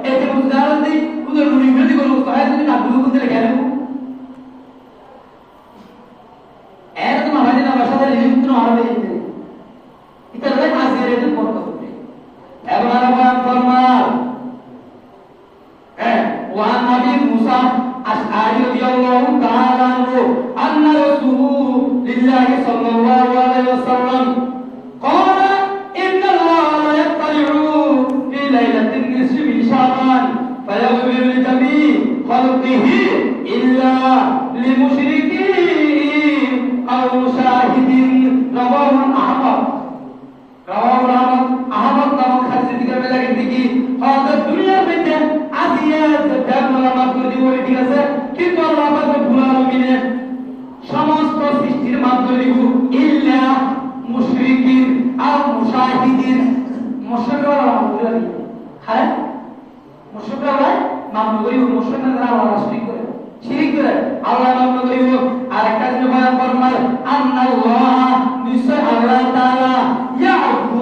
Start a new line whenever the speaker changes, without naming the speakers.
এতে মুসলাম দি উদের নুনি বিরোধী করব তাই তুমি না দুই করতে গেল এর তো আমাদের না ভাষাতে লিখতে না হবে এটা রে কাজে রে করতে হবে এবং আমরা ফরমান وعن أبي موسى الأشعري رضي الله تعالى عنه أن رسول الله صلى الله عليه وسلم قال إن الله لا يطلع في ليلة النصف من شعبان فيغفر لجميع خلقه إلا لمشركين أو شاهد رواه أحمد أحمد নামক হাদিসে দিকে লাগে কি হযরত দুনিয়ার মধ্যে আসিয়া জান্নাত মাফ করে দিব ঠিক আছে কিন্তু আল্লাহ পাক রব্বুল আলামিনের সমস্ত সৃষ্টির মাফ করে দিব ইল্লা মুশরিকিন আও মুশাহিদিন মুশরিকরা মাফ করে দিব হ্যাঁ মুশরিকরা মাফ করে দিব মুশরিকরা আল্লাহ শিরিক করে আল্লাহ মাফ করে দিব আর একটা জিনিস বয়ান ফরমায় আল্লাহ নিশ্চয় আল্লাহ তাআলা ইয়াফু